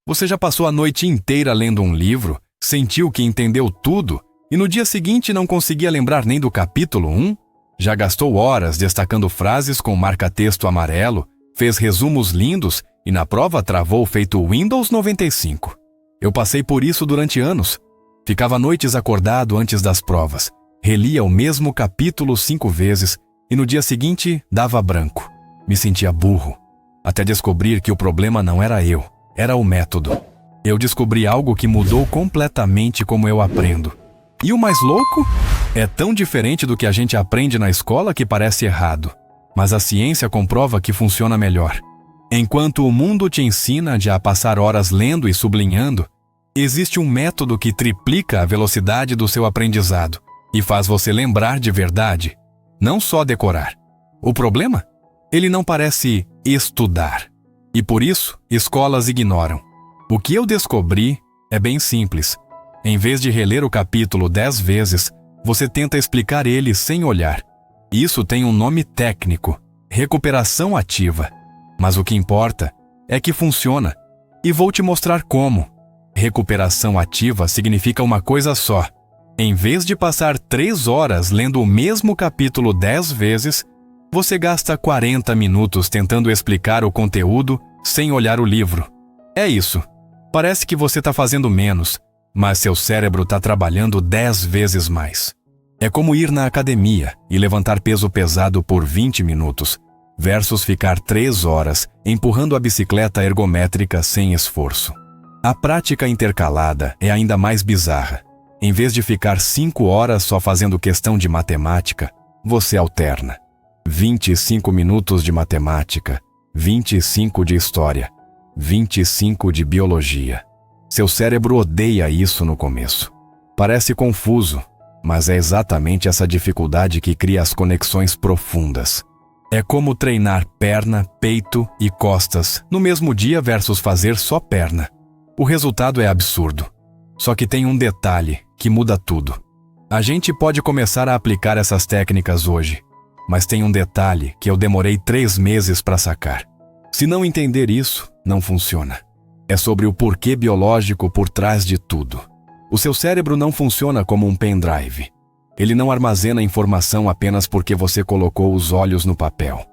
Você já passou a noite inteira lendo um livro, sentiu que entendeu tudo e no dia seguinte não conseguia lembrar nem do capítulo 1? Já gastou horas destacando frases com marca-texto amarelo, fez resumos lindos e na prova travou feito Windows 95. Eu passei por isso durante anos. Ficava noites acordado antes das provas, relia o mesmo capítulo 5 vezes e no dia seguinte dava branco. Me sentia burro, até descobrir que o problema não era eu, era o método. Eu descobri algo que mudou completamente como eu aprendo. E o mais louco? É tão diferente do que a gente aprende na escola que parece errado. Mas a ciência comprova que funciona melhor. Enquanto o mundo te ensina a passar horas lendo e sublinhando, existe um método que triplica a velocidade do seu aprendizado e faz você lembrar de verdade, não só decorar. O problema? Ele não parece estudar. E por isso, escolas ignoram. O que eu descobri é bem simples. Em vez de reler o capítulo 10 vezes, você tenta explicar ele sem olhar. Isso tem um nome técnico, recuperação ativa. Mas o que importa é que funciona. E vou te mostrar como. Recuperação ativa significa uma coisa só. Em vez de passar 3 horas lendo o mesmo capítulo 10 vezes, você gasta 40 minutos tentando explicar o conteúdo sem olhar o livro. É isso. Parece que você está fazendo menos, mas seu cérebro está trabalhando 10 vezes mais. É como ir na academia e levantar peso pesado por 20 minutos, versus ficar 3 horas empurrando a bicicleta ergométrica sem esforço. A prática intercalada é ainda mais bizarra. Em vez de ficar 5 horas só fazendo questão de matemática, você alterna. 25 minutos de matemática, 25 de história, 25 de biologia. Seu cérebro odeia isso no começo. Parece confuso, mas é exatamente essa dificuldade que cria as conexões profundas. É como treinar perna, peito e costas no mesmo dia versus fazer só perna. O resultado é absurdo. Só que tem um detalhe que muda tudo. A gente pode começar a aplicar essas técnicas hoje, mas tem um detalhe que eu demorei 3 meses para sacar. Se não entender isso, não funciona. É sobre o porquê biológico por trás de tudo. O seu cérebro não funciona como um pendrive. Ele não armazena informação apenas porque você colocou os olhos no papel.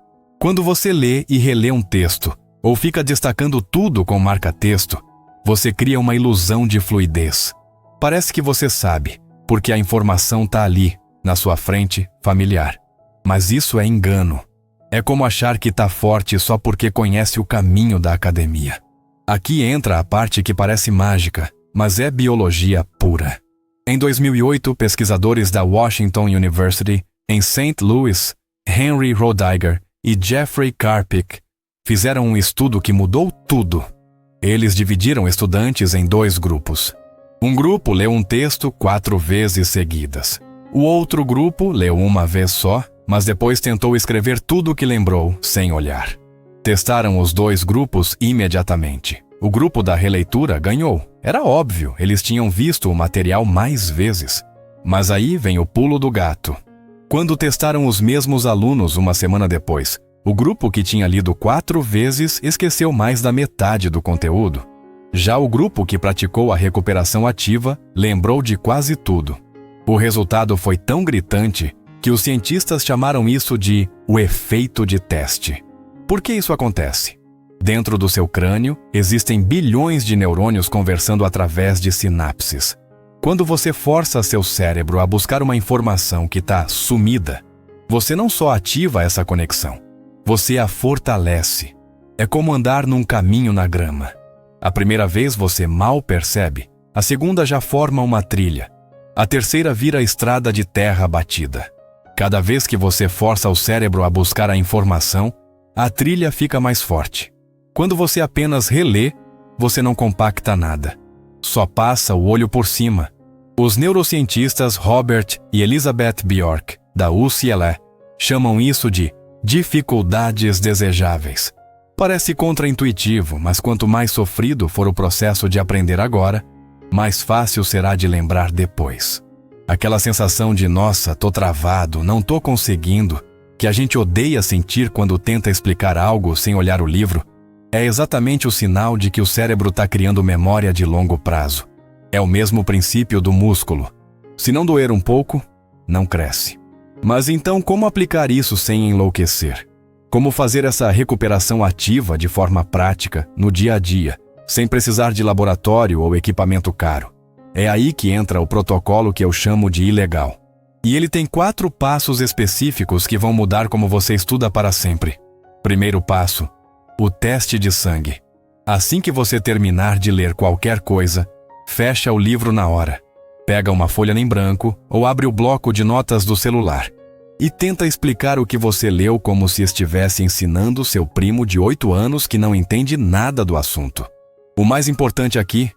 Quando você lê e relê um texto, ou fica destacando tudo com marca-texto, você cria uma ilusão de fluidez. Parece que você sabe, porque a informação está ali, na sua frente, familiar. Mas isso é engano. É como achar que está forte só porque conhece o caminho da academia. Aqui entra a parte que parece mágica, mas é biologia pura. Em 2008, pesquisadores da Washington University, em St. Louis, Henry Roediger e Jeffrey Karpik fizeram um estudo que mudou tudo. Eles dividiram estudantes em 2 grupos. Um grupo leu um texto 4 vezes seguidas. O outro grupo leu uma vez só, mas depois tentou escrever tudo o que lembrou, sem olhar. Testaram os 2 grupos imediatamente. O grupo da releitura ganhou. Era óbvio, eles tinham visto o material mais vezes. Mas aí vem o pulo do gato. Quando testaram os mesmos alunos uma semana depois, o grupo que tinha lido 4 vezes esqueceu mais da metade do conteúdo. Já o grupo que praticou a recuperação ativa lembrou de quase tudo. O resultado foi tão gritante que os cientistas chamaram isso de o efeito de teste. Por que isso acontece? Dentro do seu crânio, existem bilhões de neurônios conversando através de sinapses. Quando você força seu cérebro a buscar uma informação que está sumida, você não só ativa essa conexão, você a fortalece. É como andar num caminho na grama. A primeira vez você mal percebe, a segunda já forma uma trilha. A terceira vira estrada de terra batida. Cada vez que você força o cérebro a buscar a informação, a trilha fica mais forte. Quando você apenas relê, você não compacta nada. Só passa o olho por cima. Os neurocientistas Robert e Elizabeth Bjork, da UCLA, chamam isso de dificuldades desejáveis. Parece contraintuitivo, mas quanto mais sofrido for o processo de aprender agora, mais fácil será de lembrar depois. Aquela sensação de, nossa, tô travado, não tô conseguindo, que a gente odeia sentir quando tenta explicar algo sem olhar o livro, É exatamente o sinal de que o cérebro está criando memória de longo prazo. É o mesmo princípio do músculo. Se não doer um pouco, não cresce. Mas então, como aplicar isso sem enlouquecer? Como fazer essa recuperação ativa de forma prática, no dia a dia, sem precisar de laboratório ou equipamento caro? É aí que entra o protocolo que eu chamo de ilegal. E ele tem 4 passos específicos que vão mudar como você estuda para sempre. Primeiro passo: o teste de sangue. Assim que você terminar de ler qualquer coisa, fecha o livro na hora. Pega uma folha em branco ou abre o bloco de notas do celular e tenta explicar o que você leu como se estivesse ensinando seu primo de 8 anos que não entende nada do assunto. O mais importante aqui: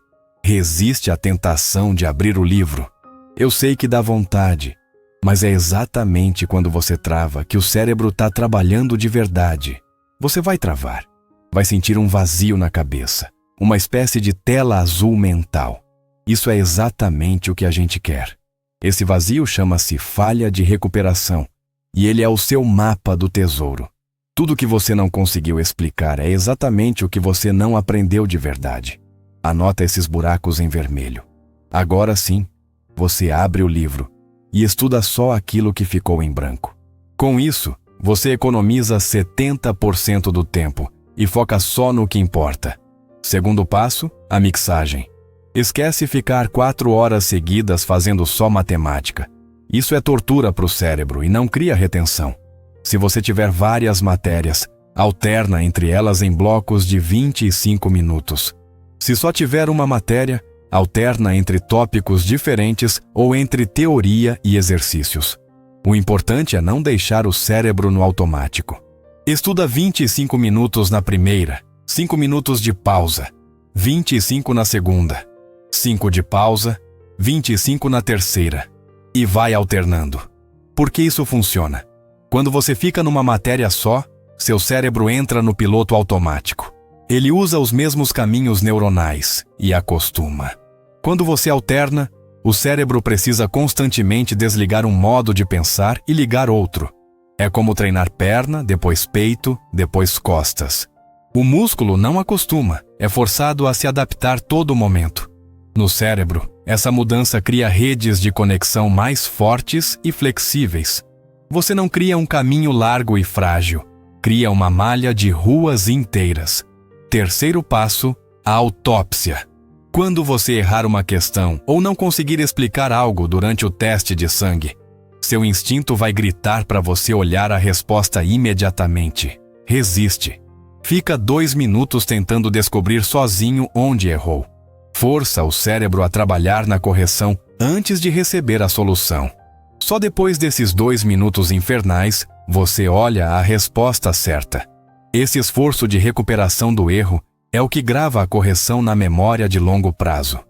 resiste à tentação de abrir o livro. Eu sei que dá vontade, mas é exatamente quando você trava que o cérebro está trabalhando de verdade. Você vai travar. Vai sentir um vazio na cabeça, uma espécie de tela azul mental. Isso é exatamente o que a gente quer. Esse vazio chama-se falha de recuperação, e ele é o seu mapa do tesouro. Tudo que você não conseguiu explicar é exatamente o que você não aprendeu de verdade. Anota esses buracos em vermelho. Agora sim, você abre o livro e estuda só aquilo que ficou em branco. Com isso, você economiza 70% do tempo e foca só no que importa. Segundo passo, a mixagem. Esquece ficar 4 horas seguidas fazendo só matemática. Isso é tortura para o cérebro e não cria retenção. Se você tiver várias matérias, alterna entre elas em blocos de 25 minutos. Se só tiver uma matéria, alterna entre tópicos diferentes ou entre teoria e exercícios. O importante é não deixar o cérebro no automático. Estuda 25 minutos na primeira, 5 minutos de pausa, 25 na segunda, 5 de pausa, 25 na terceira, e vai alternando. Por que isso funciona? Quando você fica numa matéria só, seu cérebro entra no piloto automático. Ele usa os mesmos caminhos neuronais e acostuma. Quando você alterna, o cérebro precisa constantemente desligar um modo de pensar e ligar outro. É como treinar perna, depois peito, depois costas. O músculo não acostuma, é forçado a se adaptar todo momento. No cérebro, essa mudança cria redes de conexão mais fortes e flexíveis. Você não cria um caminho largo e frágil, cria uma malha de ruas inteiras. Terceiro passo, a autópsia. Quando você errar uma questão ou não conseguir explicar algo durante o teste de sangue, seu instinto vai gritar para você olhar a resposta imediatamente. Resiste. Fica 2 minutos tentando descobrir sozinho onde errou. Força o cérebro a trabalhar na correção antes de receber a solução. Só depois desses 2 minutos infernais, você olha a resposta certa. Esse esforço de recuperação do erro é o que grava a correção na memória de longo prazo.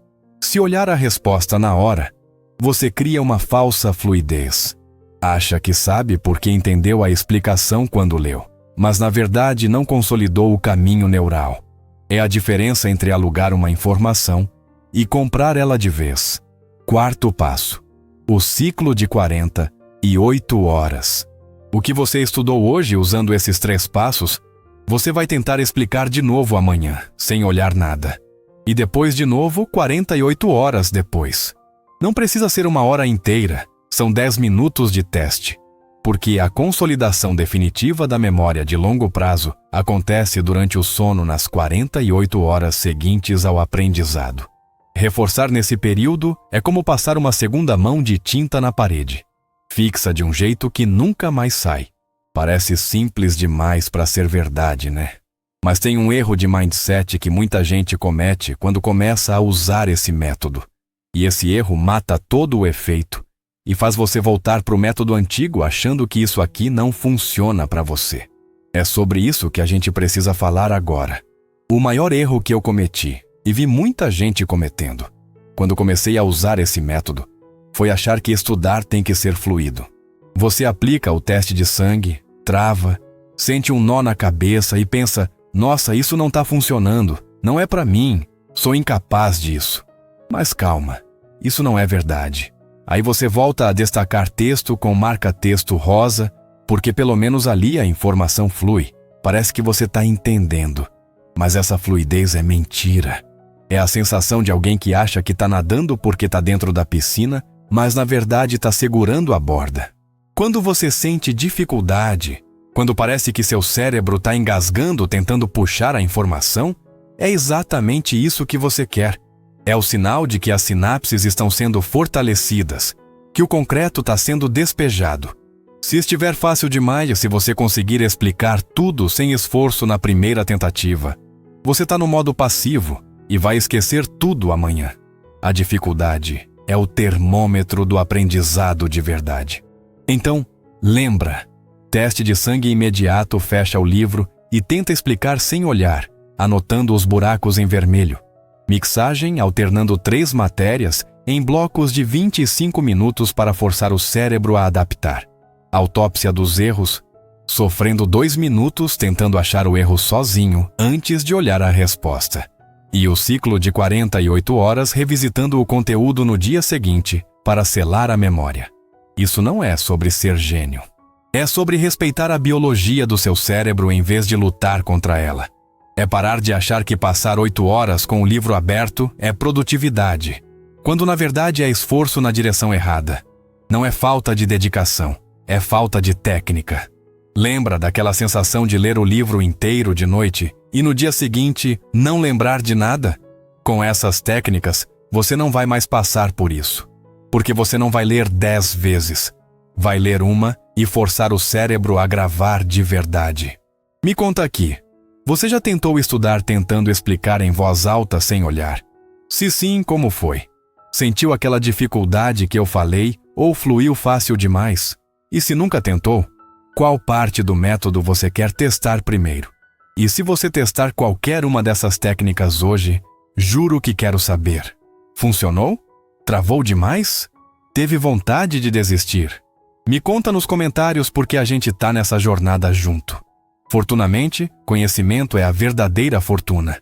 Se olhar a resposta na hora, você cria uma falsa fluidez. Acha que sabe porque entendeu a explicação quando leu, mas na verdade não consolidou o caminho neural. É a diferença entre alugar uma informação e comprar ela de vez. Quarto passo: o ciclo de 48 horas. O que você estudou hoje usando esses 3 passos, você vai tentar explicar de novo amanhã, sem olhar nada. E depois de novo, 48 horas depois. Não precisa ser 1 hora inteira, são 10 minutos de teste. Porque a consolidação definitiva da memória de longo prazo acontece durante o sono nas 48 horas seguintes ao aprendizado. Reforçar nesse período é como passar uma segunda mão de tinta na parede. Fixa de um jeito que nunca mais sai. Parece simples demais para ser verdade, né? Mas tem um erro de mindset que muita gente comete quando começa a usar esse método. E esse erro mata todo o efeito e faz você voltar para o método antigo achando que isso aqui não funciona para você. É sobre isso que a gente precisa falar agora. O maior erro que eu cometi, e vi muita gente cometendo, quando comecei a usar esse método, foi achar que estudar tem que ser fluido. Você aplica o teste de sangue, trava, sente um nó na cabeça e pensa: nossa, isso não está funcionando, não é para mim, sou incapaz disso. Mas calma, isso não é verdade. Aí você volta a destacar texto com marca-texto rosa, porque pelo menos ali a informação flui. Parece que você está entendendo. Mas essa fluidez é mentira. É a sensação de alguém que acha que está nadando porque está dentro da piscina, mas na verdade está segurando a borda. Quando você sente dificuldade, quando parece que seu cérebro está engasgando tentando puxar a informação, é exatamente isso que você quer. É o sinal de que as sinapses estão sendo fortalecidas, que o concreto está sendo despejado. Se estiver fácil demais e se você conseguir explicar tudo sem esforço na primeira tentativa, você está no modo passivo e vai esquecer tudo amanhã. A dificuldade é o termômetro do aprendizado de verdade. Então, lembra, teste de sangue imediato fecha o livro e tenta explicar sem olhar, anotando os buracos em vermelho. Mixagem alternando 3 matérias em blocos de 25 minutos para forçar o cérebro a adaptar. Autópsia dos erros, sofrendo 2 minutos tentando achar o erro sozinho antes de olhar a resposta. E o ciclo de 48 horas revisitando o conteúdo no dia seguinte para selar a memória. Isso não é sobre ser gênio. É sobre respeitar a biologia do seu cérebro em vez de lutar contra ela. É parar de achar que passar 8 horas com o livro aberto é produtividade, quando na verdade é esforço na direção errada. Não é falta de dedicação, é falta de técnica. Lembra daquela sensação de ler o livro inteiro de noite e no dia seguinte não lembrar de nada? Com essas técnicas, você não vai mais passar por isso. Porque você não vai ler 10 vezes. Vai ler uma e forçar o cérebro a gravar de verdade. Me conta aqui. Você já tentou estudar tentando explicar em voz alta sem olhar? Se sim, como foi? Sentiu aquela dificuldade que eu falei ou fluiu fácil demais? E se nunca tentou, qual parte do método você quer testar primeiro? E se você testar qualquer uma dessas técnicas hoje, juro que quero saber. Funcionou? Travou demais? Teve vontade de desistir? Me conta nos comentários porque a gente tá nessa jornada junto. Fortunamente, conhecimento é a verdadeira fortuna.